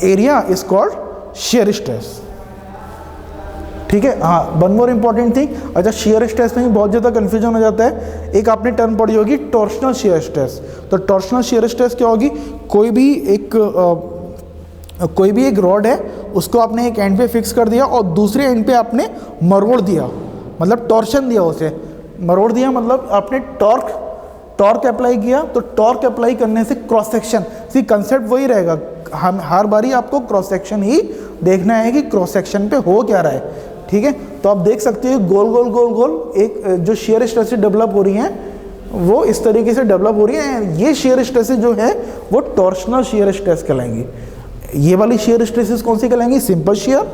Area is called shear stress. ठीक है, हाँ, वन मोर इंपॉर्टेंट थिंग। अच्छा, शियर स्ट्रेस में बहुत ज़्यादा कंफ्यूजन हो जाता है। एक आपने टर्म पढ़ी होगी टॉर्शनल शियर स्ट्रेस। तो टॉर्शनल शियर स्ट्रेस क्या होगी? कोई भी एक रॉड है, उसको आपने एक एंड पे फिक्स कर दिया और दूसरे एंड पे आपने मरोड़ दिया, मतलब टॉर्शन दिया, उसे मरोड़ दिया, मतलब आपने टॉर्क अप्लाई किया। तो टॉर्क अप्लाई करने से क्रॉस सेक्शन, सी कंसेप्ट वही रहेगा, हम हर बारी आपको क्रॉस सेक्शन ही देखना है कि क्रॉस सेक्शन पे हो क्या रहा है। ठीक है, तो आप देख सकते हो गोल गोल एक जो शेयर स्ट्रेसेस डेवलप हो रही हैं वो इस तरीके से डेवलप हो रही है। ये शेयर स्ट्रेसेस जो है वो टॉर्शनल शेयर स्ट्रेस कहलाएंगी। ये वाली शेयर स्ट्रेसेस कौन सी कहलाएंगी? सिंपल शेयर,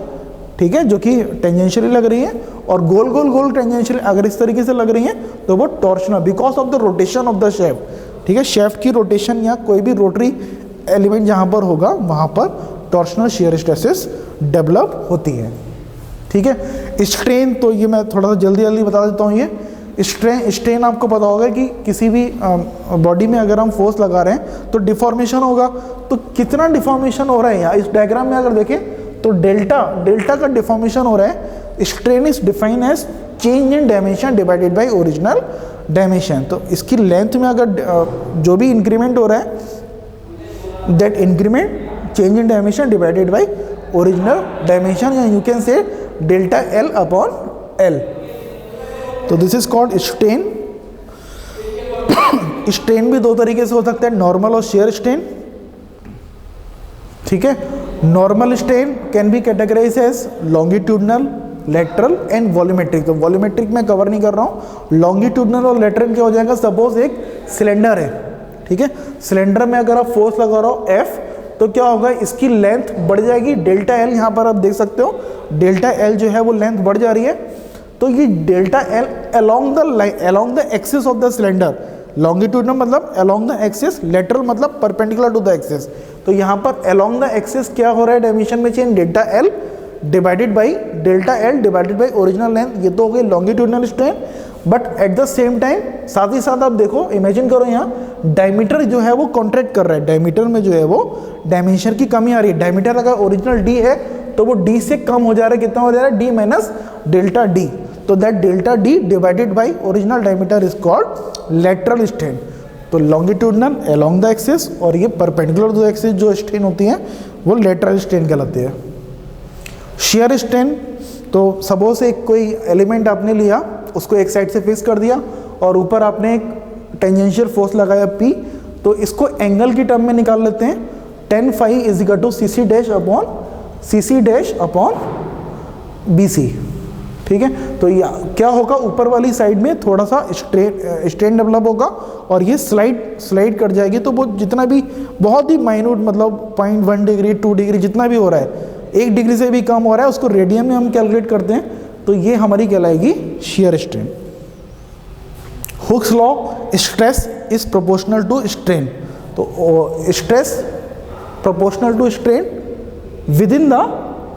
ठीक है, जो कि टेंजेंशियली लग रही है, और गोल टेंजेंशियल अगर इस तरीके से लग रही है तो वो torsional, because of the rotation of the shaft. ठीक है, शेफ्ट की रोटेशन या कोई भी रोटरी एलिमेंट जहाँ पर होगा वहाँ पर टॉर्शनल शेयर स्ट्रेसेस डेवलप होती हैं। ठीक है, स्ट्रेन, तो ये मैं थोड़ा सा जल्दी बता देता हूँ। ये स्ट्रेन आपको पता होगा कि किसी भी बॉडी में अगर हम फोर्स लगा रहे हैं तो डिफॉर्मेशन होगा। तो कितना डिफॉर्मेशन हो रहा है यहाँ इस डायग्राम में अगर देखें तो डेल्टा का डिफॉर्मेशन हो रहा है। Strain is defined as change in dimension divided by original dimension. तो इसकी लेंथ में अगर जो भी इंक्रीमेंट हो रहा है, that increment change in dimension divided by original dimension, या you can say delta L upon L. तो this is called strain. Strain भी दो तरीके से हो सकता है, नॉर्मल और शेयर स्ट्रेन। ठीक है, normal strain can be categorize as longitudinal, lateral and volumetric. तो वॉल्यूमेट्रिक मैं कवर नहीं कर रहा हूँ। लॉन्गिट्यूडनल और लेटरल क्या हो जाएगा? सपोज एक सिलेंडर है, ठीक है, सिलेंडर में अगर आप फोर्स लगा रहे हो F, तो क्या होगा? इसकी लेंथ बढ़ जाएगी, डेल्टा एल। यहाँ पर आप देख सकते हो डेल्टा एल जो है वो लेंथ बढ़ जा रही है। तो ये delta L along the axis of the cylinder, longitudinal मतलब अलोंग द एक्सिस, लेटरल मतलब परपेंडिकुलर टू द एक्सिस। तो यहाँ पर अलोंग द एक्सिस क्या हो रहा है? डायमेंशन में change, delta L divided by original length. ये तो हो गई longitudinal strain. But at the same time साथ ही साथ आप देखो, इमेजिन करो यहाँ डायमीटर जो है वो कॉन्ट्रैक्ट कर रहा है। डायमीटर में जो है वो डायमेंशन की कमी आ रही है। डायमीटर अगर ओरिजिनल डी है तो वो डी से कम हो जा रहा है। कितना हो जा रहा है? D minus delta D. तो that delta D divided by original diameter is called lateral strain. तो लॉन्गिट्यूडनल अलोंग द एक्सिस और ये परपेंडिकुलर टू द एक्सिस जो स्ट्रेन होती है वो लेटरल स्ट्रेन कहलाती है। शेयर स्ट्रेन, तो सपोज एक कोई एलिमेंट आपने लिया, उसको एक साइड से फिक्स कर दिया और ऊपर आपने एक टेंजेंशियल फोर्स लगाया P। तो इसको एंगल की टर्म में निकाल लेते हैं। tan phi is equal to CC dash upon BC। ठीक है, तो ये क्या होगा? ऊपर वाली साइड में थोड़ा सा स्ट्रेन डेवलप होगा और ये स्लाइड कर जाएगी। तो वो जितना भी बहुत ही माइन्यूट, मतलब 0.1 डिग्री 2 डिग्री जितना भी हो रहा है, 1 डिग्री से भी कम हो रहा है, उसको रेडियन में हम कैलकुलेट करते हैं। तो ये हमारी कहलाएगी shear strain. Hooke's law, stress is proportional to strain. तो stress proportional to strain within the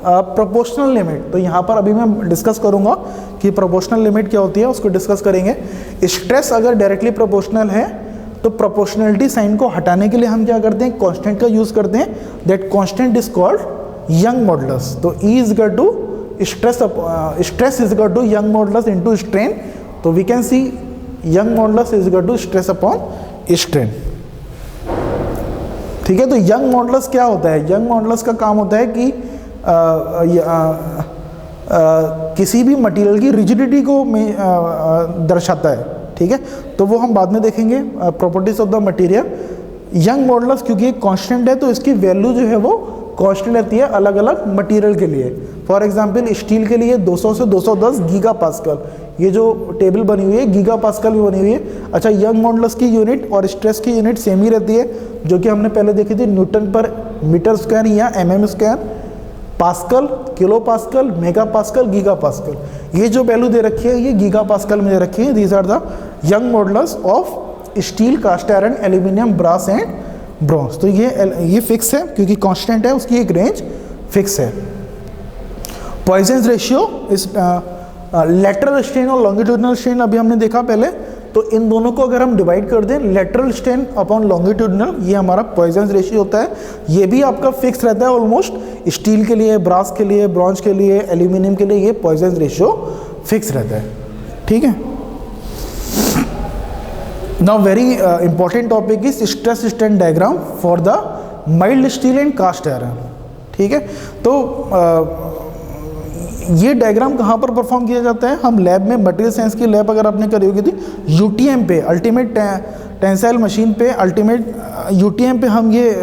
proportional limit. तो यहाँ पर अभी मैं डिस्कस करूँगा कि प्रोपोर्शनल लिमिट क्या होती है, उसको डिस्कस करेंगे। स्ट्रेस अगर डायरेक्टली प्रोपोर्शनल है तो प्रोपोर्शनलिटी साइन को हटाने के लिए हम क्या करते हैं? कांस्टेंट का यूज़ करते हैं। That constant is called Young modulus. तो E is equal to stress is equal to Young modulus into strain. तो we can see Young modulus is equal to stress upon strain. ठीक है, तो young modulus क्या होता है? Young modulus का काम होता है कि किसी भी मटेरियल की रिजिडिटी को दर्शाता है। ठीक है, तो वो हम बाद में देखेंगे, properties of the material. Young modulus क्योंकि एक कांस्टेंट है तो इसकी वैल्यू जो है वो कांस्टेंट रहती है अलग अलग मटेरियल के लिए। फॉर एग्जांपल स्टील के लिए 200 से 210 गीगा पास्कल, ये जो टेबल बनी हुई है गीगा पास्कल में बनी हुई है। अच्छा, यंग मॉडुलस की यूनिट और स्ट्रेस की यूनिट सेम ही रहती है, जो कि हमने पहले देखी थी, न्यूटन पर मीटर स्क्वायर या mm square, pascal, kilo pascal, mega pascal, giga pascal. ये जो वैल्यू दे रखी है ये गीगा पास्कल में दे रखी है। These are the Young modulus of steel, cast iron, aluminium, brass and bronze. तो ये फिक्स है क्योंकि कांस्टेंट है, उसकी एक रेंज फिक्स है। पॉइजन्स रेशियो इस लेटरल स्ट्रेन और लॉन्गिट्यूडनल स्ट्रेन अभी हमने देखा पहले। तो इन दोनों को अगर हम डिवाइड कर दें, लेटरल स्ट्रेन अपॉन लॉन्गिट्यूडनल, ये हमारा पॉइजन्स रेशियो होता है। ये भी आपका फिक्स रहता है ऑलमोस्ट, स्टील के लिए, ब्रास के लिए, ब्रॉन्ज के लिए, एल्यूमिनियम के लिए ये पॉइजन्स रेशियो फिक्स रहता है। ठीक है। Now very important topic is stress strain diagram for the mild steel and cast iron. ठीक है। तो ये डायग्राम कहाँ पर परफॉर्म किया जाता है? हम लैब में, मटेरियल साइंस की लैब अगर आपने करी होगी थी, यूटीएम पे, अल्टीमेट टेंसाइल मशीन पे, अल्टीमेट यूटीएम पे हम ये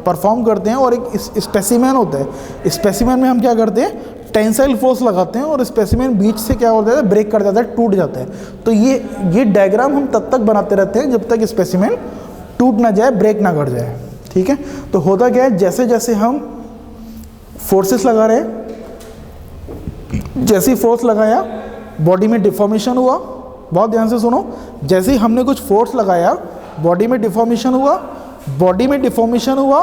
परफॉर्म करते हैं। और एक स्पेसिमेन होता है, स्पेसिमेन में हम क्या करते हैं, टेंसाइल फोर्स लगाते हैं और स्पेसिमेन बीच से क्या होता है, ब्रेक कर जाता है, टूट जाता है। तो ये डायग्राम हम तब तक बनाते रहते हैं जब तक स्पेसिमेन टूट ना जाए, ब्रेक ना कर जाए। ठीक है। तो होता क्या है, जैसे जैसे हम फोर्सेस लगा रहे हैं, जैसे ही फोर्स लगाया बॉडी में डिफॉर्मेशन हुआ, बहुत ध्यान से सुनो, जैसे ही हमने कुछ फोर्स लगाया बॉडी में डिफॉर्मेशन हुआ, बॉडी में डिफॉर्मेशन हुआ,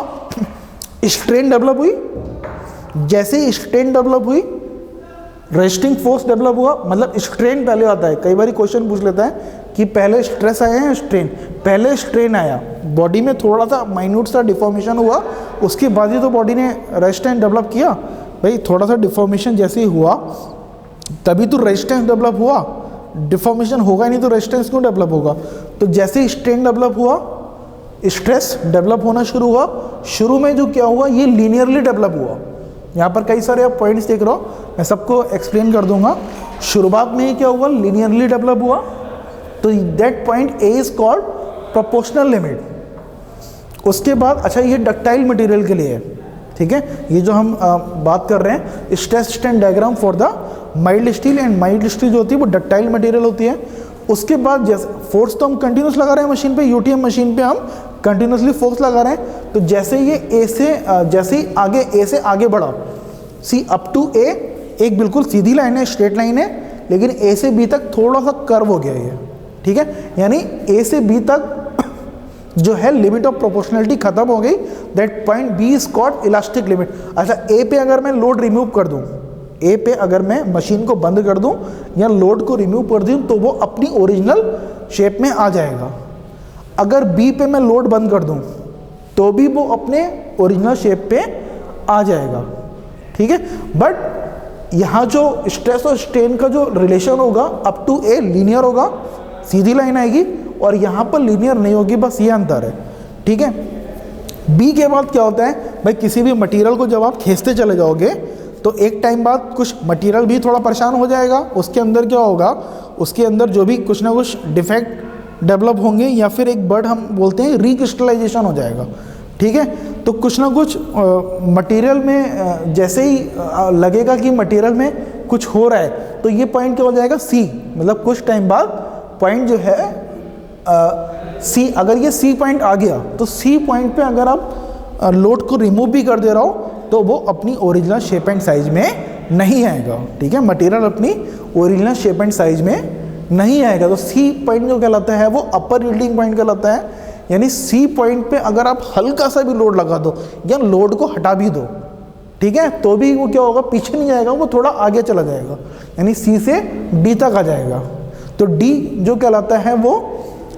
स्ट्रेन डेवलप हुई, जैसे ही स्ट्रेन डेवलप हुई रेस्टिंग फोर्स डेवलप हुआ। मतलब स्ट्रेन पहले आता है, कई बार क्वेश्चन पूछ लेता है कि पहले स्ट्रेस आया है स्ट्रेन, पहले स्ट्रेन आया, बॉडी में थोड़ा सा माइन्यूट सा डिफॉर्मेशन हुआ, उसके बाद ही तो बॉडी ने रेजिस्टेंस डेवलप किया। भाई थोड़ा सा डिफॉर्मेशन जैसे ही हुआ तभी तो रेजिस्टेंस डेवलप हुआ, डिफॉर्मेशन होगा ही नहीं तो रेजिस्टेंस क्यों डेवलप होगा? तो जैसे ही स्ट्रेन डेवलप हुआ, स्ट्रेस डेवलप होना शुरू हुआ। शुरू में जो क्या हुआ, ये लीनियरली डेवलप हुआ। यहाँ पर कई सारे आप पॉइंट्स देख रहे हो, मैं सबको एक्सप्लेन कर दूंगा। शुरुआत में ये क्या हुआ, लीनियरली डेवलप हुआ, तो that point A is called proportional limit. उसके बाद अच्छा ये डक्टाइल मटेरियल के लिए है, ठीक है, ये जो हम बात कर रहे हैं stress strain diagram for the mild steel, and mild steel जो होती है वो डक्टाइल मटेरियल होती है। उसके बाद जैसे फोर्स तो हम कंटिन्यूस लगा रहे हैं मशीन पे, यूटीएम मशीन पे हम कंटिन्यूसली फोर्स लगा रहे हैं। तो जैसे ये ए से जैसे ही आगे ए से आगे बढ़ा, सी अप टू ए एक बिल्कुल सीधी लाइन है, स्ट्रेट लाइन है, लेकिन ए से बी तक थोड़ा सा कर्व हो गया ये, ठीक है, यानी ए से बी तक जो है लिमिट ऑफ प्रोपोर्शनलिटी खत्म हो गई। That point B is called elastic limit. अच्छा ए पे अगर मैं लोड रिमूव कर दूं, ए पे अगर मैं मशीन को बंद कर दूं या लोड को रिमूव कर दूं तो वो अपनी ओरिजिनल शेप में आ जाएगा। अगर बी पे मैं लोड बंद कर दूं तो भी वो अपने ओरिजिनल शेप पे आ जाएगा, ठीक है। बट यहाँ जो स्ट्रेस और स्ट्रेन का जो रिलेशन होगा अप टू ए लीनियर होगा, सीधी लाइन आएगी, और यहाँ पर लीनियर नहीं होगी, बस ये अंतर है, ठीक है। बी के बाद क्या होता है भाई, किसी भी मटेरियल को जब आप खींचते चले जाओगे तो एक टाइम बाद कुछ मटेरियल भी थोड़ा परेशान हो जाएगा, उसके अंदर क्या होगा, उसके अंदर जो भी कुछ ना कुछ डिफेक्ट डेवलप होंगे, या फिर एक वर्ड हम बोलते हैं रिक्रिस्टलाइजेशन हो जाएगा, ठीक है। तो कुछ ना कुछ मटेरियल में जैसे ही लगेगा कि मटेरियल में कुछ हो रहा है तो ये पॉइंट क्या हो जाएगा, सी, मतलब कुछ टाइम बाद पॉइंट जो है सी, अगर ये सी पॉइंट आ गया तो सी पॉइंट पे अगर आप लोड को रिमूव भी कर दे रहा हो तो वो अपनी ओरिजिनल शेप एंड साइज में नहीं आएगा, ठीक है, मटेरियल अपनी ओरिजिनल शेप एंड साइज में नहीं आएगा। तो सी पॉइंट जो कहलाता है वो अपर यील्डिंग पॉइंट कहलाता है, यानी सी पॉइंट पे अगर आप हल्का सा भी लोड लगा दो या लोड को हटा भी दो, ठीक है, तो भी वो क्या होगा, पीछे नहीं जाएगा, वो थोड़ा आगे चला जाएगा, यानी सी से डी तक आ जाएगा। तो डी जो कहलाता है वो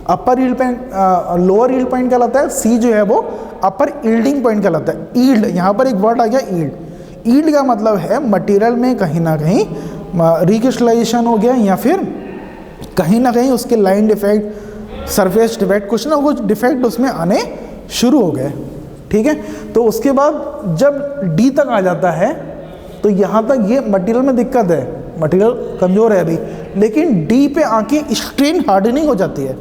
upper yield point, lower yield point कहलाता है, सी जो है वो अपर यील्डिंग पॉइंट कहलाता है। यील्ड, यहाँ पर एक वर्ड आ गया यील्ड। यील्ड का मतलब है मटेरियल में कहीं ना कहीं रिक्रिस्टलाइजेशन हो गया, या फिर कहीं ना कहीं उसके लाइन डिफेक्ट, सरफेस डिफेक्ट, कुछ ना कुछ डिफेक्ट उसमें आने शुरू हो गए, ठीक है। तो उसके बाद जब डी तक आ जाता है तो यहाँ तक ये मटेरियल में दिक्कत है, मटेरियल कमज़ोर है अभी, लेकिन डी पे आके स्ट्रेन हार्डनिंग हो जाती है,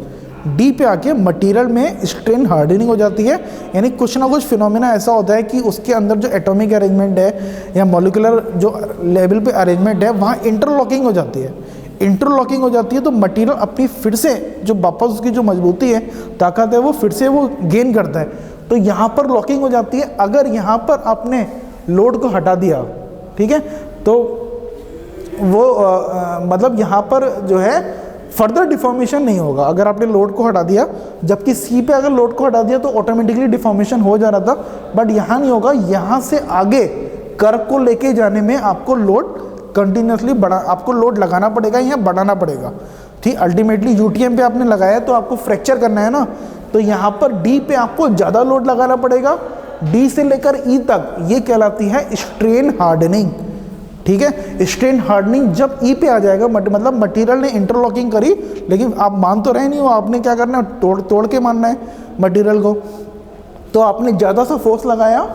डी पे आके मटेरियल में स्ट्रेन हार्डनिंग हो जाती है, यानी कुछ ना कुछ फिनोमेना ऐसा होता है कि उसके अंदर जो एटॉमिक अरेंजमेंट है या मॉलिक्यूलर जो लेवल पे अरेंजमेंट है वहाँ इंटरलॉकिंग हो जाती है। इंटरलॉकिंग हो जाती है तो मटेरियल अपनी फिर से जो वापस उसकी जो मजबूती है, ताकत है, वो फिर से वो गेन करता है। तो यहाँ पर लॉकिंग हो जाती है। अगर यहाँ पर आपने लोड को हटा दिया, ठीक है, तो वो मतलब यहाँ पर जो है फर्दर डिफॉर्मेशन नहीं होगा अगर आपने लोड को हटा दिया, जबकि सी पे अगर लोड को हटा दिया तो ऑटोमेटिकली डिफॉर्मेशन हो जा रहा था, बट यहाँ नहीं होगा। यहाँ से आगे कर्व को लेके जाने में आपको लोड कंटिन्यूसली आपको लोड लगाना पड़ेगा या बढ़ाना पड़ेगा, ठीक, अल्टीमेटली यूटीएम पे आपने लगाया तो आपको फ्रैक्चर करना है ना, तो यहाँ पर डी पे आपको ज़्यादा लोड लगाना पड़ेगा, डी से लेकर ई तक, ये कहलाती है स्ट्रेन हार्डनिंग। ठीक है, स्ट्रेन हार्डनिंग जब ई पे आ जाएगा, मतलब मटेरियल ने इंटरलॉकिंग करी, लेकिन आप मान तो रहे नहीं हो, आपने क्या करना है, तोड़ के मानना है मटेरियल को। तो आपने ज़्यादा सा फोर्स लगाया,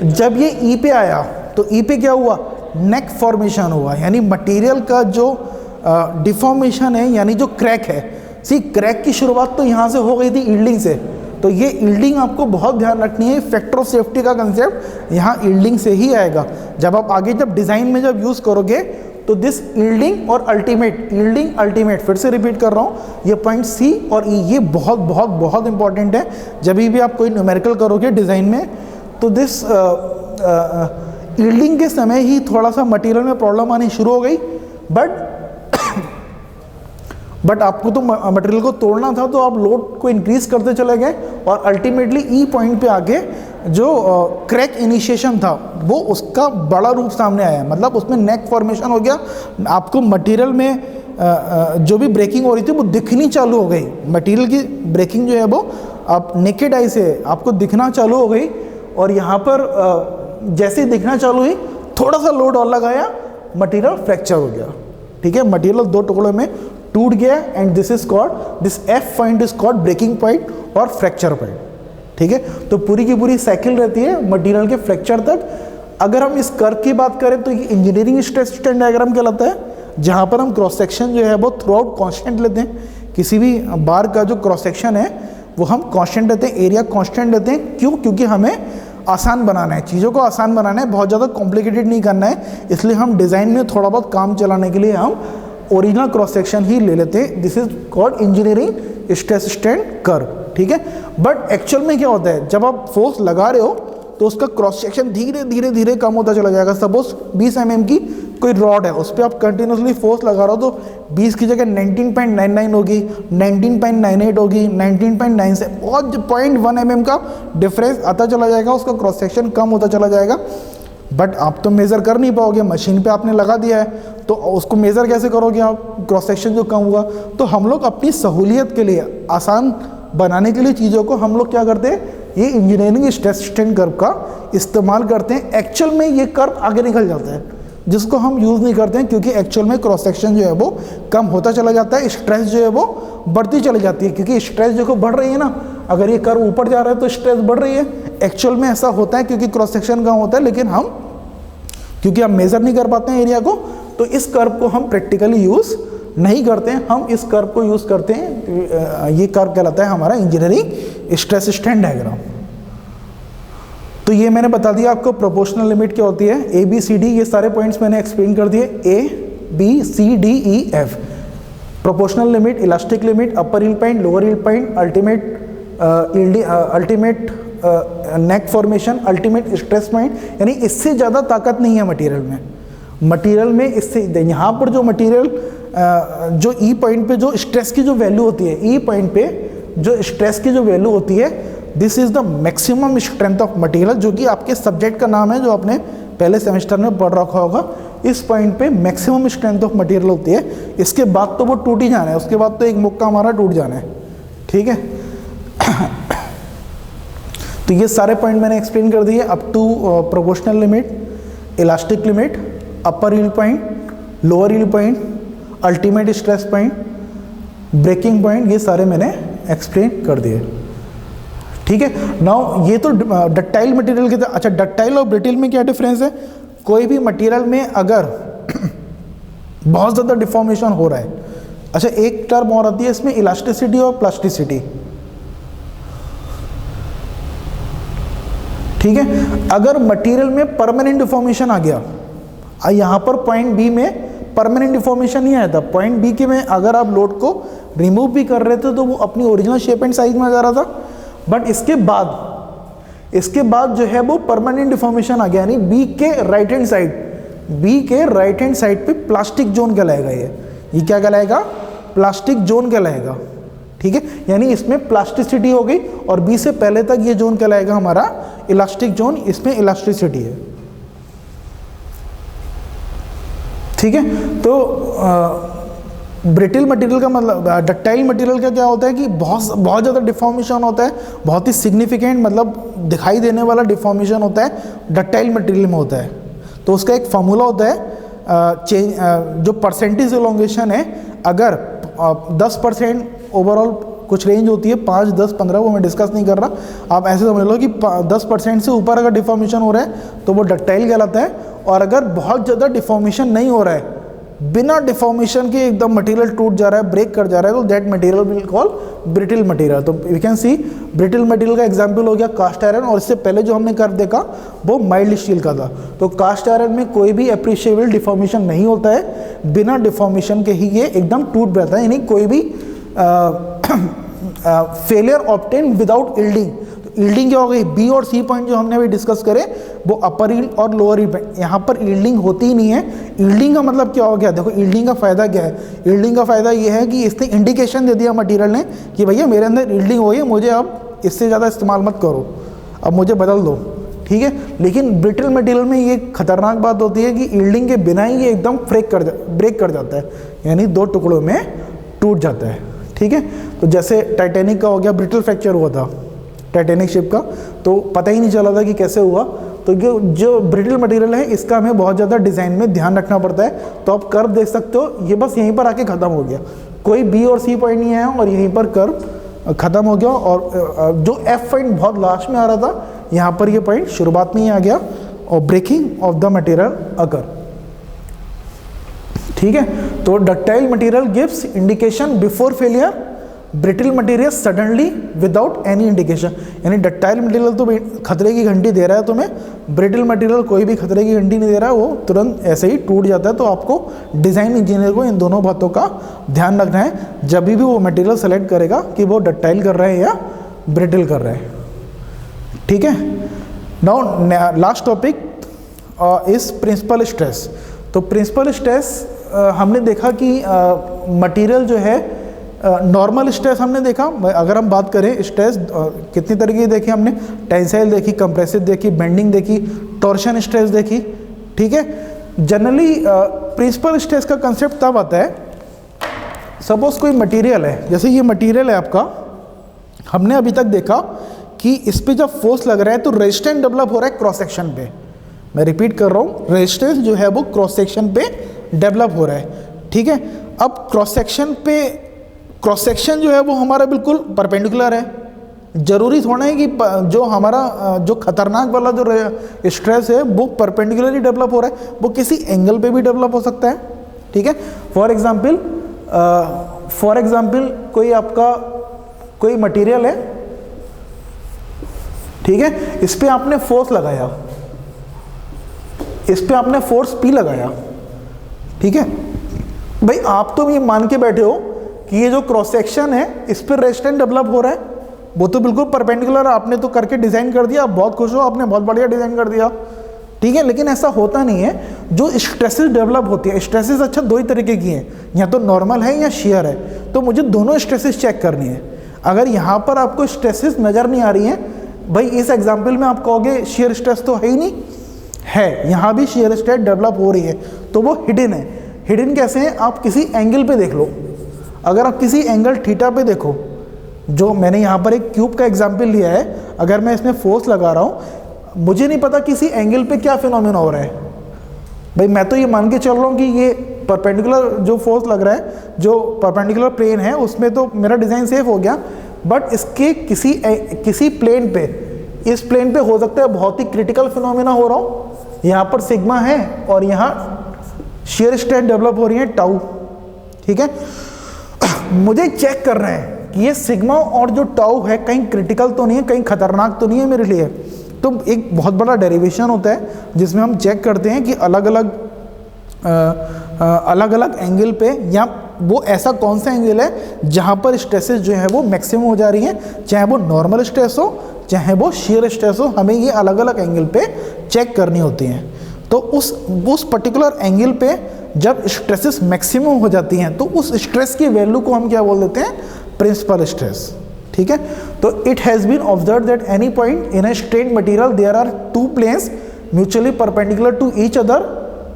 जब ये ई पे आया तो ई पे क्या हुआ, नेक फॉर्मेशन हुआ, यानी मटेरियल का जो डिफॉर्मेशन है, यानी जो क्रैक है, सी क्रैक की शुरुआत तो यहाँ से हो गई थी यील्डिंग से, तो ये यील्डिंग आपको बहुत ध्यान रखनी है, फैक्टर ऑफ सेफ्टी का कंसेप्ट यहाँ यील्डिंग से ही आएगा। जब आप आगे जब डिज़ाइन में जब यूज़ करोगे तो दिस यील्डिंग और अल्टीमेट, यील्डिंग अल्टीमेट, फिर से रिपीट कर रहा हूँ, ये पॉइंट सी और ई ये बहुत बहुत बहुत इंपॉर्टेंट है। जब भी आप कोई न्यूमेरिकल करोगे डिज़ाइन में, तो दिस यील्डिंग के समय ही थोड़ा सा मटेरियल में प्रॉब्लम आनी शुरू हो गई, बट आपको तो मटेरियल को तोड़ना था, तो आप लोड को इंक्रीज करते चले गए और अल्टीमेटली ई पॉइंट पे आके जो क्रैक इनिशिएशन था वो उसका बड़ा रूप सामने आया, मतलब उसमें नेक फॉर्मेशन हो गया। आपको मटेरियल में जो भी ब्रेकिंग हो रही थी वो दिखनी चालू हो गई, मटेरियल की ब्रेकिंग जो है वो आप नेकेड आई से आपको दिखना चालू हो गई, और यहाँ पर जैसे ही दिखना चालू हुई, थोड़ा सा लोड और लगाया, मटेरियल फ्रैक्चर हो गया। ठीक है, मटेरियल दो टुकड़ों में टूट गया, and this is called, this F point is called breaking point और फ्रैक्चर पॉइंट। ठीक है, तो पूरी की पूरी साइकिल रहती है मटेरियल के फ्रैक्चर तक। अगर हम इस कर्व की बात करें तो ये इंजीनियरिंग स्ट्रेस स्ट्रेन डायग्राम कहलाता है, जहाँ पर हम क्रॉस सेक्शन जो है वो थ्रू आउट कॉन्स्टेंट लेते हैं। किसी भी बार का जो क्रॉस सेक्शन है वो हम कॉन्स्टेंट लेते हैं, एरिया कॉन्स्टेंट लेते हैं। क्यों? क्योंकि हमें आसान बनाना है, चीज़ों को आसान बनाना है, बहुत ज़्यादा कॉम्प्लिकेटेड नहीं करना है, इसलिए हम डिज़ाइन में थोड़ा बहुत काम चलाने के लिए हम ओरिजिनल क्रॉस सेक्शन ही ले लेते हैं। This is called engineering stress strain curve. ठीक है, बट एक्चुअल में क्या होता है, जब आप फोर्स लगा रहे हो तो उसका क्रॉस सेक्शन धीरे धीरे धीरे कम होता चला जाएगा। सपोज 20 mm की कोई रॉड है, उस पर आप कंटिन्यूसली फोर्स लगा रहे हो, तो 20 की जगह 19.99 होगी, 19.98 होगी, 19.9 से और 0.1 mm का डिफरेंस आता चला जाएगा, उसका क्रॉस सेक्शन कम होता चला जाएगा। बट आप तो मेज़र कर नहीं पाओगे, मशीन पे आपने लगा दिया है, तो उसको मेज़र कैसे करोगे आप, क्रॉस सेक्शन जो कम हुआ। तो हम लोग अपनी सहूलियत के लिए, आसान बनाने के लिए चीज़ों को हम लोग क्या करते हैं, ये इंजीनियरिंग स्ट्रेस स्ट्रेन कर्व का इस्तेमाल करते हैं। एक्चुअल में ये कर्व आगे निकल जाता है, जिसको हम यूज़ नहीं करते हैं, क्योंकि एक्चुअल में क्रॉस सेक्शन जो है वो कम होता चला जाता है, स्ट्रेस जो है वो बढ़ती चली जाती है, क्योंकि स्ट्रेस जो बढ़ रही है ना, अगर ये कर्व ऊपर जा रहा है तो स्ट्रेस बढ़ रही है। एक्चुअल में ऐसा होता है क्योंकि क्रॉस सेक्शन कम होता है, लेकिन क्योंकि हम मेज़र नहीं कर पाते हैं एरिया को, तो इस कर्व को हम प्रैक्टिकली यूज़ नहीं करते हैं, हम इस कर्व को यूज़ करते हैं। ये कर्व कहलाता है हमारा इंजीनियरिंग स्ट्रेस स्ट्रेन डायग्राम। तो ये मैंने बता दिया आपको प्रोपोर्शनल लिमिट क्या होती है, ए बी सी डी, ये सारे पॉइंट्स मैंने एक्सप्लेन कर दिए, A B C D E F. Proportional limit, elastic limit, upper yield point, lower yield point, ultimate neck formation, ultimate stress point, यानी इससे ज़्यादा ताकत नहीं है मटेरियल में इससे। यहाँ पर जो मटेरियल जो ई पॉइंट पे जो स्ट्रेस की जो वैल्यू होती है, ई पॉइंट पे जो स्ट्रेस की जो वैल्यू होती है, this is the maximum strength of material, जो कि आपके सब्जेक्ट का नाम है, जो आपने पहले सेमेस्टर में पढ़ रखा होगा। इस पॉइंट पे मैक्सिमम स्ट्रेंथ ऑफ मटेरियल होती है, इसके बाद तो वो टूट ही जाना है, उसके बाद तो एक मुक्का हमारा टूट जाना है। ठीक है, तो ये सारे पॉइंट मैंने एक्सप्लेन कर दिए, up to proportional limit, elastic limit, upper yield point, lower yield point, ultimate stress point, breaking point, ये सारे मैंने एक्सप्लेन कर दिए। ठीक है, नाउ ये तो डक्टाइल मटेरियल के। अच्छा, डक्टाइल और ब्रिटिल में क्या डिफरेंस है? कोई भी मटेरियल में अगर बहुत ज़्यादा डिफॉर्मेशन हो रहा है, अच्छा एक टर्म और आती है इसमें, इलास्टिसिटी और प्लास्टिसिटी। ठीक है, अगर मटेरियल में परमानेंट डिफॉर्मेशन आ गया, यहाँ पर पॉइंट बी में परमानेंट डिफॉर्मेशन नहीं आया था, पॉइंट बी के में अगर आप लोड को रिमूव भी कर रहे थे तो वो अपनी ओरिजिनल शेप एंड साइज में आ जा रहा था, बट इसके बाद जो है वो परमानेंट डिफॉर्मेशन आ गया, यानी बी के राइट हैंड साइड पे प्लास्टिक जोन कहलाएगा। ये क्या कहलाएगा? प्लास्टिक जोन कहलाएगा। ठीक है, यानी इसमें प्लास्टिसिटी हो गई, और बी से पहले तक ये जोन कहलाएगा हमारा इलास्टिक जोन, इसमें इलास्टिसिटी है। ठीक है, तो ब्रिटिल मटेरियल का मतलब, डक्टाइल मटेरियल का क्या होता है कि बहुत ज़्यादा डिफॉर्मेशन होता है, बहुत ही सिग्निफिकेंट मतलब दिखाई देने वाला डिफॉर्मेशन होता है डक्टाइल मटेरियल में होता है। तो उसका एक फार्मूला होता है जो परसेंटेज एलोंगेशन है, अगर 10% ओवरऑल कुछ रेंज होती है, 5, 10, 15, वो मैं डिस्कस नहीं कर रहा, आप ऐसे समझ लो कि 10% से ऊपर अगर डिफॉर्मेशन हो रहा है तो वो डक्टाइल कहलाता है। और अगर बहुत ज़्यादा डिफॉर्मेशन नहीं हो रहा है, बिना डिफॉर्मेशन के एकदम मटेरियल टूट जा रहा है, ब्रेक कर जा रहा है, तो that material will call brittle material. तो we can see brittle material का एग्जांपल हो गया कास्ट आयरन, और इससे पहले जो हमने कर्व देखा वो माइल्ड स्टील का था। तो कास्ट आयरन में कोई भी अप्रिशिएबल डिफॉर्मेशन नहीं होता है, बिना डिफॉर्मेशन के ही ये एकदम टूट जाता है, यानी कोई भी failure obtain without yielding. Yielding क्या हो गई, बी और सी पॉइंट जो हमने अभी डिस्कस करे वो अपर यील्ड और लोअर यील्ड, यहाँ पर यील्डिंग होती ही नहीं है। यील्डिंग का मतलब क्या हो गया, देखो यील्डिंग का फ़ायदा क्या है, यील्डिंग का फ़ायदा ये है कि इसने इंडिकेशन दे दिया मटेरियल ने कि भैया मेरे अंदर यील्डिंग हो गई है, मुझे अब इससे ज़्यादा इस्तेमाल मत करो, अब मुझे बदल दो, ठीक है। लेकिन ब्रिटल मटेरियल में ये खतरनाक बात होती है कि यील्डिंग के बिना ही ये एकदम ब्रेक कर जाता है, यानी 2 टुकड़ों में टूट जाता है, ठीक है। तो जैसे टाइटैनिक का हो गया, ब्रिटल फ्रैक्चर हुआ था टाइटैनिक शिप का, तो पता ही नहीं चला था कि कैसे हुआ। तो जो ब्रिटल मटेरियल है इसका हमें बहुत ज़्यादा डिज़ाइन में ध्यान रखना पड़ता है। तो आप कर्व देख सकते हो, ये बस यहीं पर आके ख़त्म हो गया, कोई बी और सी पॉइंट नहीं आया और यहीं पर कर्व ख़त्म हो गया। और जो एफ पॉइंट बहुत लास्ट में आ रहा था, यहाँ पर ये पॉइंट शुरुआत में ही आ गया और ब्रेकिंग ऑफ द मटेरियल अकर, ठीक है। तो ductile material gives indication before failure, brittle material suddenly without any indication. यानी डक्टाइल मटेरियल तो खतरे की घंटी दे रहा है तुम्हें, ब्रिटिल मटेरियल कोई भी खतरे की घंटी नहीं दे रहा है, वो तुरंत ऐसे ही टूट जाता है। तो आपको डिज़ाइन इंजीनियर को इन दोनों बातों का ध्यान रखना है जब भी वो मटेरियल सेलेक्ट करेगा कि वो डक्टाइल कर रहा है या ब्रिटिल कर रहा है, ठीक है। Now last topic is principal stress. तो प्रिंसिपल स्ट्रेस हमने देखा कि मटेरियल जो है नॉर्मल स्ट्रेस हमने देखा। अगर हम बात करें स्ट्रेस कितनी तरह की देखी हमने, टेंसाइल देखी, कंप्रेसिव देखी, बेंडिंग देखी, टॉर्शन स्ट्रेस देखी, ठीक है। जनरली प्रिंसिपल स्ट्रेस का कंसेप्ट तब आता है, सपोज कोई मटेरियल है, जैसे ये मटेरियल है आपका, हमने अभी तक देखा कि इस पर जब फोर्स लग रहा है तो रेजिस्टेंस डेवलप हो रहा है क्रॉस सेक्शन पे। मैं रिपीट कर रहा हूँ, रेजिस्टेंस जो है वो क्रॉस सेक्शन पे डेवलप हो रहा है, ठीक है। अब क्रॉस सेक्शन जो है वो हमारा बिल्कुल परपेंडिकुलर है, ज़रूरी थोड़ा है कि जो हमारा जो खतरनाक वाला जो स्ट्रेस है वो परपेंडिकुलरली डेवलप हो रहा है, वो किसी एंगल पे भी डेवलप हो सकता है, ठीक है। फॉर एग्जांपल कोई आपका कोई मटेरियल है, ठीक है, इस पे आपने फोर्स लगाया, इस पे आपने फोर्स P लगाया, ठीक है। भाई आप तो ये मान के बैठे हो कि ये जो क्रॉस सेक्शन है इस पर रेजिस्टेंस डेवलप हो रहा है, वो तो बिल्कुल परपेंडिकुलर आपने तो करके डिज़ाइन कर दिया, आप बहुत खुश हो, आपने बहुत बढ़िया डिज़ाइन कर दिया, ठीक है। लेकिन ऐसा होता नहीं है, जो स्ट्रेसेस डेवलप होती है, स्ट्रेसेस अच्छा 2 ही तरीके की हैं, या तो नॉर्मल है या शेयर है। तो मुझे दोनों स्ट्रेसेस चेक करनी है। अगर यहाँ पर आपको स्ट्रेसेस नज़र नहीं आ रही हैं, भाई इस एग्जाम्पल में आप कहोगे शेयर स्ट्रेस तो है ही नहीं, है, यहाँ भी शेयर स्ट्रेस डेवलप हो रही है, तो वो हिडन है। हिडन कैसे है, आप किसी एंगल पे देख लो, अगर आप किसी एंगल थीटा पे देखो, जो मैंने यहाँ पर एक क्यूब का एग्जाम्पल लिया है, अगर मैं इसमें फोर्स लगा रहा हूँ, मुझे नहीं पता किसी एंगल पे क्या फिनोमेना हो रहा है। भाई मैं तो ये मान के चल रहा हूँ कि ये परपेंडिकुलर जो फोर्स लग रहा है, जो परपेंडिकुलर प्लेन है उसमें तो मेरा डिज़ाइन सेफ हो गया, बट इसके किसी प्लेन पे, इस प्लेन पे हो सकता है बहुत ही क्रिटिकल फिनोमेना हो रहा हो, यहाँ पर सिग्मा है और यहाँ शेयर स्ट्रेस डेवलप हो रही है टाउ, ठीक है। मुझे चेक करना है कि ये सिग्मा और जो टाउ है कहीं क्रिटिकल तो नहीं है, कहीं खतरनाक तो नहीं है मेरे लिए। तो एक बहुत बड़ा डेरिवेशन होता है जिसमें हम चेक करते हैं कि अलग अलग एंगल पे, या वो ऐसा कौन सा एंगल है जहाँ पर स्ट्रेसेस जो है वो मैक्सिमम हो जा रही हैं, चाहे वो नॉर्मल स्ट्रेस हो चाहे वो शेयर स्ट्रेस हो, हमें ये अलग अलग एंगल पे चेक करनी होती हैं। तो उस पर्टिकुलर एंगल पे जब स्ट्रेसेस मैक्सिमम हो जाती हैं तो उस स्ट्रेस की वैल्यू को हम क्या बोल देते हैं, प्रिंसिपल स्ट्रेस, ठीक है। तो it has been observe that any point in a straight material there are 2 planes mutually perpendicular to each other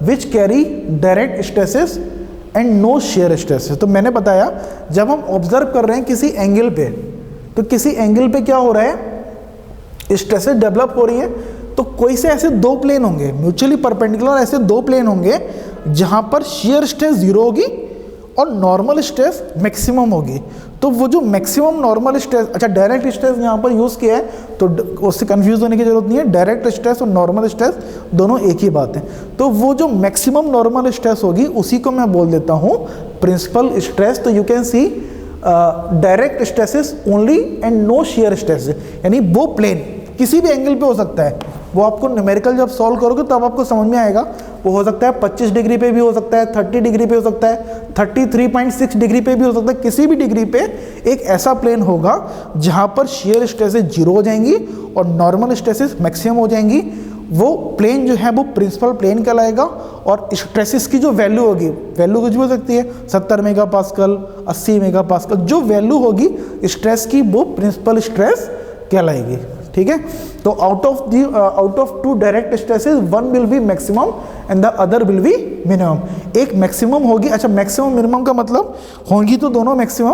which carry direct stresses and no shear stresses। तो मैंने बताया जब हम ऑब्जर्व कर रहे हैं किसी एंगल पे, तो किसी एंगल पे क्या हो रहा है, स्ट्रेसेस डेवलप हो रही है, तो कोई से ऐसे दो प्लेन होंगे म्यूचुअली परपेंडिकुलर, ऐसे दो प्लेन होंगे जहां पर shear स्ट्रेस जीरो होगी और नॉर्मल स्ट्रेस मैक्सिमम होगी। तो वो जो मैक्सिमम नॉर्मल स्ट्रेस, अच्छा डायरेक्ट स्ट्रेस यहाँ पर यूज़ किया है तो उससे कंफ्यूज होने की जरूरत नहीं है, डायरेक्ट स्ट्रेस और नॉर्मल स्ट्रेस दोनों एक ही बात है। तो वो जो मैक्सिमम नॉर्मल स्ट्रेस होगी उसी को मैं बोल देता हूँ प्रिंसिपल स्ट्रेस। तो you can see direct stresses only and no shear stress, यानी वो प्लेन किसी भी एंगल पे हो सकता है, वो आपको न्यूमेरिकल जब सॉल्व करोगे तब आपको समझ में आएगा। वो हो सकता है 25 डिग्री पे भी हो सकता है, 30 डिग्री पे हो सकता है, 33.6 डिग्री पे भी हो सकता है, किसी भी डिग्री पे एक ऐसा प्लेन होगा जहां पर shear स्ट्रेसेस जीरो हो जाएंगी और नॉर्मल स्ट्रेसेस मैक्सिमम हो जाएंगी। वो प्लेन जो है वो प्रिंसिपल प्लेन कहलाएगा और स्ट्रेसेस की जो वैल्यू होगी, वैल्यू कुछ भी हो सकती है 70 मेगा पास्कल, 80 मेगा पास्कल, जो वैल्यू होगी स्ट्रेस की वो प्रिंसिपल स्ट्रेस कहलाएगी। ठीक है, तो out of two direct stresses one will be maximum and the other will be minimum. एक मैक्सिमम होगी, अच्छा मैक्सिमम मिनिमम का मतलब होंगी तो दोनों मैक्सिमम,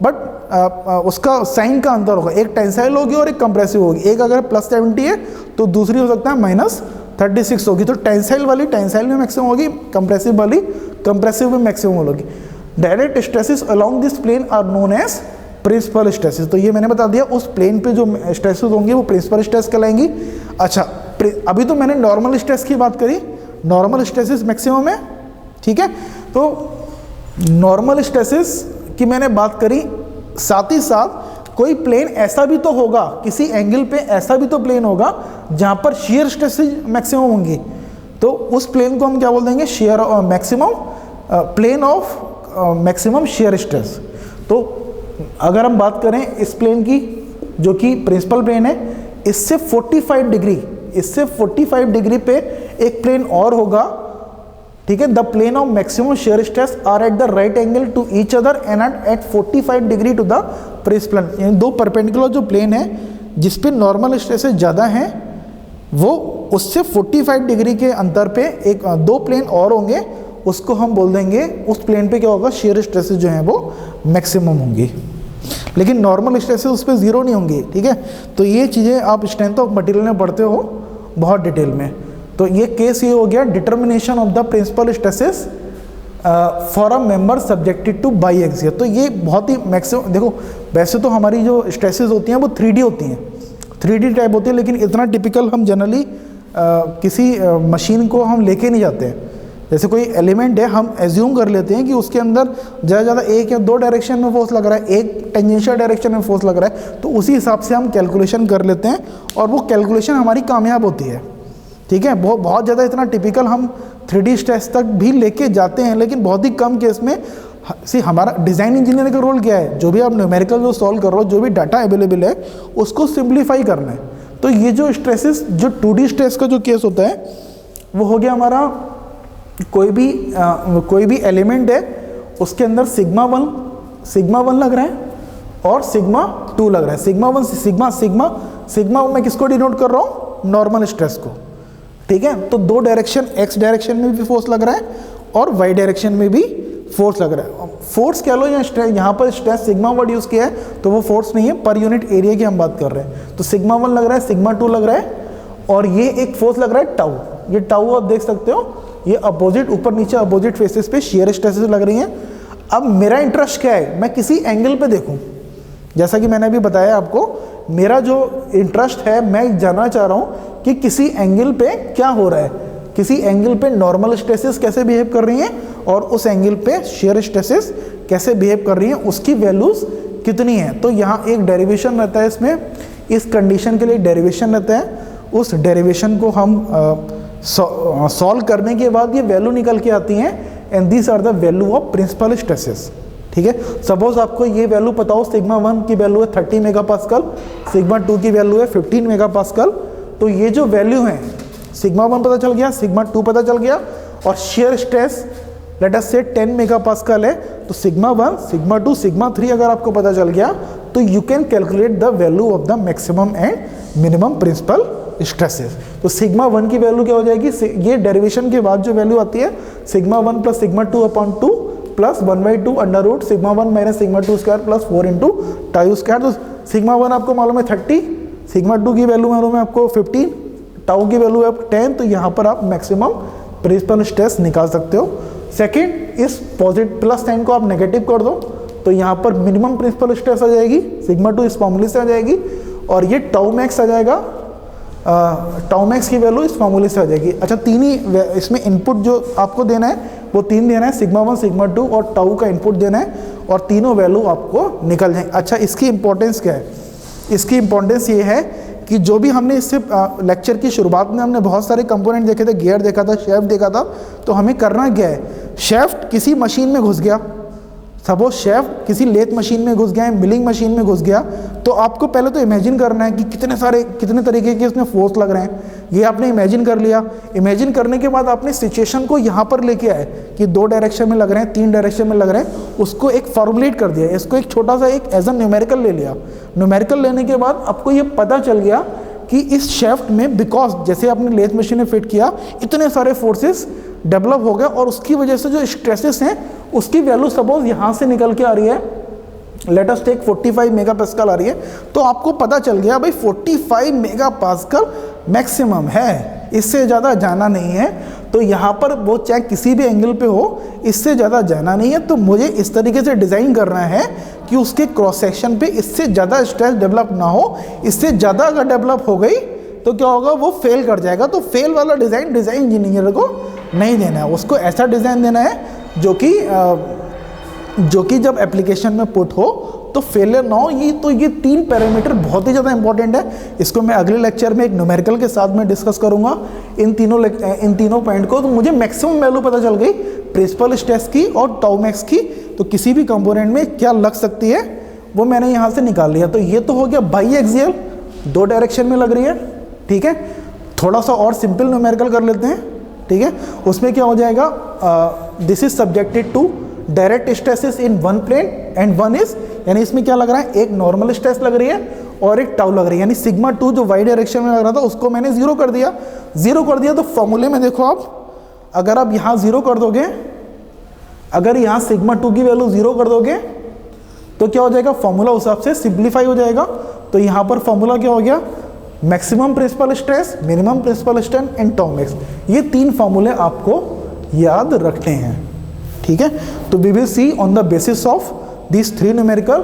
बट उसका साइन का अंतर होगा, एक टेंसाइल होगी और एक कंप्रेसिव होगी। एक अगर +70 है तो दूसरी हो सकता है -36 होगी। तो टेंसाइल वाली टेंसाइल में मैक्सिमम होगी, कंप्रेसिव वाली कंप्रेसिव में मैक्सिमम होगी। Direct stresses along this plane are known as principal stresses. तो ये मैंने बता दिया, उस प्लेन पे जो स्ट्रेसेस होंगे वो प्रिंसिपल स्ट्रेस कहलाएंगी। अच्छा, अभी तो मैंने नॉर्मल स्ट्रेस की बात करी, नॉर्मल स्ट्रेसेस मैक्सिमम है। ठीक है, तो नॉर्मल स्ट्रेसेस की मैंने बात करी, साथ ही साथ कोई प्लेन ऐसा भी तो होगा, किसी एंगल पे ऐसा भी तो प्लेन होगा जहां पर shear स्ट्रेसेस मैक्सिमम होंगी, तो उस प्लेन को हम क्या बोल देंगे, shear maximum plane of maximum shear stress. तो अगर हम बात करें इस प्लेन की जो कि प्रिंसिपल प्लेन है, इससे 45 डिग्री पे एक प्लेन और होगा। ठीक है, the plane of maximum shear stress are at the right angle to each other and at 45 degree to the principal. यानी दो परपेंडिकुलर जो प्लेन है जिसपे नॉर्मल स्ट्रेसेस ज़्यादा हैं, वो उससे 45 डिग्री के अंतर पे एक दो प्लेन और होंगे, उसको हम बोल देंगे, उस प्लेन पे क्या होगा, shear स्ट्रेसेस जो हैं वो मैक्सिमम होंगी, लेकिन नॉर्मल स्ट्रेसेस उस पर जीरो नहीं होंगी। ठीक है, तो ये चीज़ें आप स्ट्रेंथ ऑफ मटेरियल में पढ़ते हो बहुत डिटेल में। तो ये केस ये हो गया determination of the principal stresses for a member subjected to biaxial. तो ये बहुत ही मैक्सिमम, देखो वैसे तो हमारी जो स्ट्रेसेस होती हैं वो 3D होती हैं, 3D टाइप होती है, लेकिन इतना टिपिकल हम जनरली किसी मशीन को हम लेके नहीं जाते हैं। जैसे कोई एलिमेंट है, हम एज्यूम कर लेते हैं कि उसके अंदर ज़्यादा ज़्यादा एक या दो डायरेक्शन में फोर्स लग रहा है, एक टेंजेंशियल डायरेक्शन में फोर्स लग रहा है, तो उसी हिसाब से हम कैलकुलेशन कर लेते हैं और वो कैलकुलेशन हमारी कामयाब होती है। ठीक है, बहुत ज़्यादा इतना टिपिकल हम 3D स्ट्रेस तक भी लेके जाते हैं, लेकिन बहुत ही कम केस में। हमारा डिज़ाइन इंजीनियर का रोल क्या है, जो भी आप न्यूमेरिकल जो सॉल्व कर रहे हो, जो भी डाटा अवेलेबल है उसको सिंप्लीफाई करना है। तो ये जो स्ट्रेसेस, जो 2D स्ट्रेस का जो केस होता है वो हो गया हमारा, कोई भी एलिमेंट है उसके अंदर सिग्मा वन लग रहा है और सिग्मा 2 लग रहा है। सिग्मा मैं किसको डिनोट कर रहा हूँ, नॉर्मल स्ट्रेस को। ठीक है, तो दो डायरेक्शन, एक्स डायरेक्शन में भी फोर्स लग रहा है और वाई डायरेक्शन में भी फोर्स लग रहा है। फोर्स कह लो या स्ट्रेस, यहाँ पर स्ट्रेस सिग्मा वर्ड यूज़ किया है तो वो फोर्स नहीं है, पर यूनिट एरिया की हम बात कर रहे हैं। तो सिग्मा 1 लग रहा है, सिग्मा 2 लग रहा है और ये एक फोर्स लग रहा है टाउ। ये टाउ आप देख सकते हो, ये अपोजिट, ऊपर नीचे अपोजिट फेसेस पे shear स्ट्रेसेस लग रही हैं। अब मेरा इंटरेस्ट क्या है, मैं किसी एंगल पे देखूं, जैसा कि मैंने अभी बताया आपको, मेरा जो इंटरेस्ट है, मैं जानना चाह रहा हूं कि किसी एंगल पे क्या हो रहा है, किसी एंगल पे नॉर्मल स्ट्रेसेस कैसे बिहेव कर रही हैं और उस एंगल पे shear स्ट्रेसेस कैसे बिहेव कर रही हैं, उसकी वैल्यूज़ कितनी हैं। तो यहाँ एक डेरिवेशन रहता है, इसमें इस कंडीशन के लिए डेरिवेशन रहता है, उस डेरिवेशन को हम सॉल्व करने के बाद ये वैल्यू निकल के आती हैं and this are the value of principal stresses. ठीक है, सपोज आपको ये वैल्यू पता हो, सिग्मा 1 की वैल्यू है 30 मेगा पास्कल, सिग्मा 2 की वैल्यू है 15 मेगा पास्कल। तो ये जो वैल्यू है, सिग्मा 1 पता चल गया, सिग्मा 2 पता चल गया और shear स्ट्रेस लेट अस से 10 मेगा पास्कल है, तो सिग्मा 1, सिग्मा 2, सिग्मा 3 अगर आपको पता चल गया तो you can calculate the value of the maximum and minimum principal stresses. तो सिग्मा 1 की वैल्यू क्या हो जाएगी, ये डेरिवेशन के बाद जो वैल्यू आती है, sigma 1 plus sigma 2 upon 2 plus 1/2 under root sigma 1 minus sigma 2 square plus 4 into tau square. तो सिग्मा 1 आपको मालूम है 30, सिग्मा 2 की वैल्यू मालूम है आपको 15, टाउ की वैल्यू है 10। तो यहाँ पर आप मैक्सिमम प्रिंसिपल स्ट्रेस निकाल सकते हो। सेकेंड, इस पॉजिटिव प्लस साइन को आप नेगेटिव कर दो तो यहाँ पर मिनिमम प्रिंसिपल स्ट्रेस आ जाएगी, सिग्मा 2 इस फॉर्मूले से आ जाएगी, और ये टाउ मैक्स आ जाएगा, टाउ मैक्स की वैल्यू इस फॉर्मूले से आ जाएगी। अच्छा, तीन ही इसमें इनपुट जो आपको देना है वो तीन देना है, सिग्मा 1 सिग्मा 2 और टाउ का इनपुट देना है, और तीनों वैल्यू आपको निकल जाएंगे। अच्छा, इसकी इंपॉर्टेंस क्या है? इसकी इंपॉर्टेंस ये है कि जो भी हमने इससे लेक्चर की शुरुआत में हमने बहुत सारे कंपोनेंट देखे थे, गियर देखा था, शेफ्ट देखा था, तो हमें करना क्या है? शेफ्ट किसी मशीन में घुस गया, सपोज शेफ्ट किसी लेथ मशीन में घुस गया है, मिलिंग मशीन में घुस गया, तो आपको पहले तो इमेजिन करना है कि कितने तरीके के इसमें फोर्स लग रहे हैं। ये आपने इमेजिन कर लिया। इमेजिन करने के बाद आपने सिचुएशन को यहाँ पर लेके आए कि 2 डायरेक्शन में लग रहे हैं, 3 डायरेक्शन में लग रहे हैं, उसको एक फॉर्मुलेट कर दिया, इसको एक छोटा सा एक एज अ न्यूमेरिकल ले लिया। न्यूमेरिकल लेने के बाद आपको ये पता चल गया कि इस शेफ्ट में, बिकॉज जैसे आपने लेथ मशीन में फिट किया, इतने सारे फोर्सेस डेवलप हो गए, और उसकी वजह से जो स्ट्रेसेस हैं उसकी वैल्यू सपोज यहाँ से निकल के आ रही है, लेट अस टेक 45 मेगापास्कल आ रही है, तो आपको पता चल गया भाई 45 मेगापास्कल मैक्सिमम है, इससे ज़्यादा जाना नहीं है। तो यहाँ पर वो चाहे किसी भी एंगल पे हो, इससे ज़्यादा जाना नहीं है। तो मुझे इस तरीके से डिज़ाइन करना है कि उसके क्रॉस सेक्शन पे इससे ज़्यादा स्ट्रेस डेवलप ना हो। इससे ज़्यादा अगर डेवलप हो गई तो क्या होगा? वो फेल कर जाएगा। तो फेल वाला डिज़ाइन इंजीनियर को नहीं देना है, उसको ऐसा डिज़ाइन देना है जो कि जब एप्लीकेशन में पुट हो तो फेलियर ना हो। ये 3 पैरामीटर बहुत ही ज़्यादा इंपॉर्टेंट है। इसको मैं अगले लेक्चर में एक न्यूमेरिकल के साथ में डिस्कस करूंगा इन तीनों पॉइंट को। तो मुझे मैक्सिमम वैल्यू पता चल गई प्रिंसिपल स्ट्रेस की और टाउ मैक्स की, तो किसी भी कंपोनेंट में क्या लग सकती है वो मैंने यहाँ से निकाल लिया। तो ये तो हो गया बाई एक्सियल, 2 डायरेक्शन में लग रही है, ठीक है। थोड़ा सा और सिंपल न्यूमेरिकल कर लेते हैं, ठीक है। उसमें क्या हो जाएगा? This is subjected to direct stresses in one plane and one is, यानी इसमें क्या लग रहा है? एक नॉर्मल स्ट्रेस लग रही है और एक टाउ लग रही है, यानी सिग्मा 2 जो वाई डायरेक्शन में लग रहा था उसको मैंने 0 कर दिया। 0 कर दिया तो फॉर्मूले में देखो आप, अगर आप यहाँ 0 कर दोगे, अगर यहाँ सिग्मा 2 की वैल्यू 0 कर दोगे तो क्या हो जाएगा? फॉर्मूला उस हिसाब से सिंप्लीफाई हो जाएगा। तो यहाँ पर फॉर्मूला क्या हो गया? Maximum principal stress, minimum principal strain and tau max. ये 3 फॉर्मूले आपको याद रखने हैं, ठीक है। तो we will see on the basis of this 3 numerical,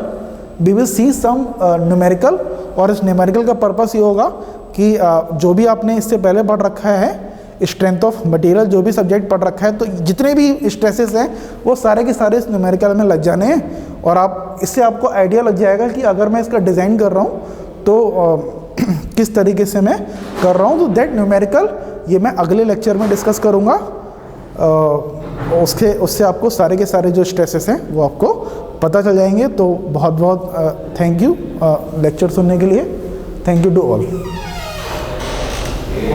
we will see some numerical. और इस न्यूमेरिकल का पर्पस ये होगा कि जो भी आपने इससे पहले पढ़ रखा है, स्ट्रेंथ ऑफ मटेरियल जो भी सब्जेक्ट पढ़ रखा है, तो जितने भी स्ट्रेसेस हैं वो सारे के सारे इस न्यूमेरिकल में लग जाने हैं। और आप इससे आपको आइडिया लग जाएगा कि अगर मैं इसका डिज़ाइन कर रहा हूँ तो किस तरीके से मैं कर रहा हूँ। तो दैट न्यूमेरिकल ये मैं अगले लेक्चर में डिस्कस करूँगा। उससे आपको सारे के सारे जो स्ट्रेसेस हैं वो आपको पता चल जाएंगे। तो बहुत बहुत थैंक यू लेक्चर सुनने के लिए। Thank you to all.